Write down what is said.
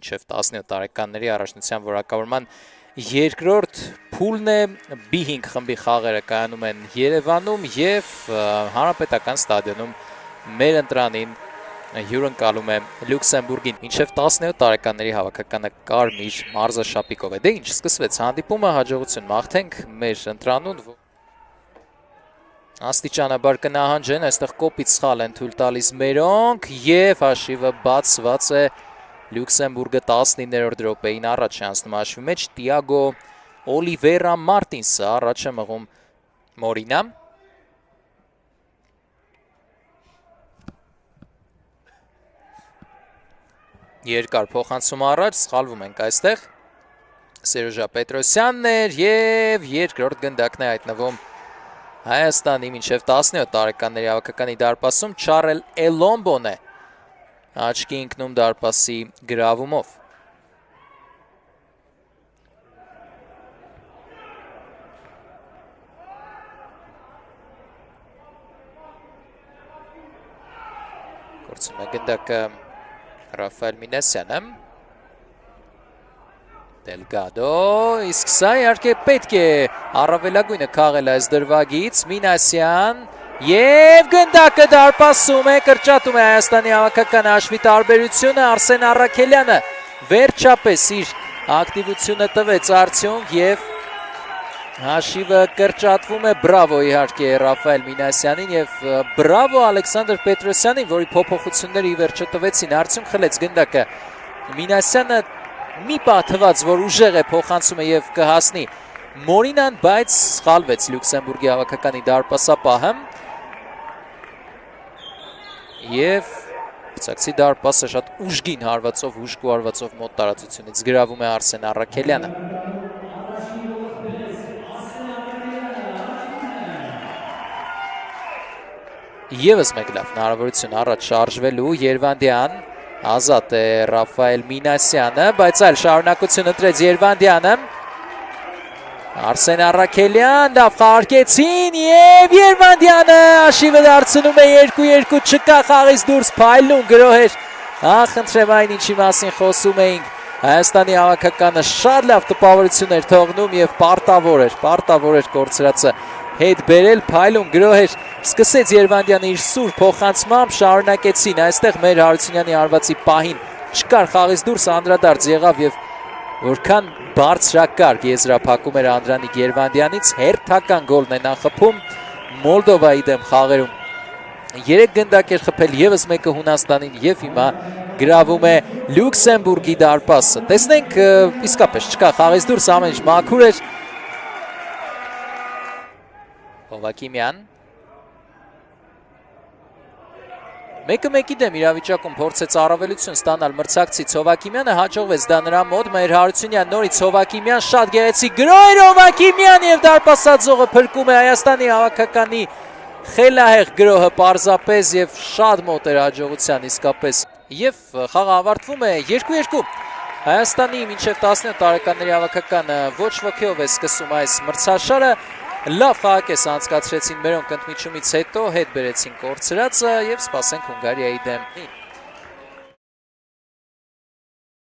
մինչև 17 տարեկանների առաջնության որակավորման երկրորդ փուլն է B5 խմբի խաղերը կայանում են Երևանում եւ Հանրապետական ստադիոնում մեր ընտրանին հյուրընկալում է Լյուքսեմբուրգին մինչև 17 տարեկանների հավաքականը կարմիր մարզաշապիկով է։ Դե ինչ սկսվեց հանդիպումը, հաջողություն մաղթենք մեր ընտրանուն։ Աստիճանաբար կնահանջեն, այստեղ կոպիտ սխալ են թույլ տալիս մերոնք եւ հաշիվը բացված է Լյուքսեմբուրգը 19-րդ րոպեին առաջ է անցնում հաշվի մեջ Տիագո Օլիվերա Մարտինսը առաջ է մղում Մորինա երկար փոխանցում առաջ սխալվում ենք այստեղ Սերոժա Պետրոսյանն էր եւ երկրորդ գնդակն է հայտնվում Հայաստանի մինչև 17 տարեկանների հավաքականի դարպասում Չարել Էլոմբոն է աչքի ընկնում դարպասի գրավումով Գործում է գնդակը Ռաֆայել Մինասյանը Դելգադո, իսկ սա իհարկե պետք է առավելագույնը քաղել այս դրվագից, Մինասյան և գնդակը դարպասում է, կրճատում է Հայաստանի հավաքական հաշվի տարբերությունը, Արսեն Առաքելյանը վերջապես իր ակտիվությունը տվեց արդյունք և հաշիվը կրճատվում է, բրավո իհարկե Ռաֆայել Մինասյանին և բրավո Ալեքսանդր Պետրոսյանին, որի փոփոխությունները ի վերջո տվեցին, արդյունք խլեց գնդակը Մինասյանը մի պահ թված, որ ուժեղ է փոխանցումը եւ կհասնի Մորինան, բայց սխալվեց Լյուքսեմբուրգի հավաքականի դարպասապահը եւ ցածի դարպասը շատ ուժգին հարվածով, ուժգու հարվածով մոտ տարածությունից գրավում է Արսեն Առաքելյանը Եվս մեկ լավ հնարավորություն առաջ շարժվելու Երվանդյան Ազատ է Ռաֆայել Մինասյանը, բայց այլ շարունակություն ընտրեց Երվանդյանը Արսեն Առաքելյան, լավ խաղարկեցին և Երվանդյանը հաշիվը դարձնում է 2-2 չկա խաղից դուրս փայլուն գրոհեր խնդրեմ այն ինչի մասին խոսում էինք Հայաստանի հավաքականը շատ լավ տպավորություն էր թողնում և պարտավոր էր կորցրածը հետ բերել փայլուն գրոհեր սկսեց Երվանդյանը իր սուր փոխանցմամբ շարունակեցին այստեղ մեր Հարությունյանի հարվածի պահին չկար խաղից դուրս անդրադարձ եղավ եւ որքան բարձրակարգ եզրափակում էր Անդրանիկ Երվանդյանից հերթական գոլն է նա խփում Մոլդովայի դեմ խաղերում 3 գնդակ էր խփել եւս մեկը Հունաստանին եւ հիմա գրավում է Լյուքսեմբուրգի դարպասը տեսնենք իսկապես չկա խաղից դուրս ամեն ինչ մաքուր էր Հովակիմյան Մեկը մեկի դեմ իրավիճակում փորձեց առավելություն ստանալ մրցակցից Հովակիմյանը հաջողվեց դա նրա մոտ Մհեր Հարությունյան նորից Հովակիմյան շատ գեղեցիկ գրոհ Հովակիմյան եւ դարպասաձողը փրկում է Հայաստանի հավաքականի խելահեղ գրոհը պարզապես եւ շատ մոտ էր հաջողության իսկապես եւ խաղը ավարտվում է 2-2 Հայաստանի մինչև 17 տարեկանների հավաքականը ոչ ոքեով է սկսում այս մրցաշարը Լավ խաղակես անցկացրեցին մերոնք ընդմիջումից հետո հետ բերեցին կորցրածը եւ սպասենք Հունգարիայի դեմ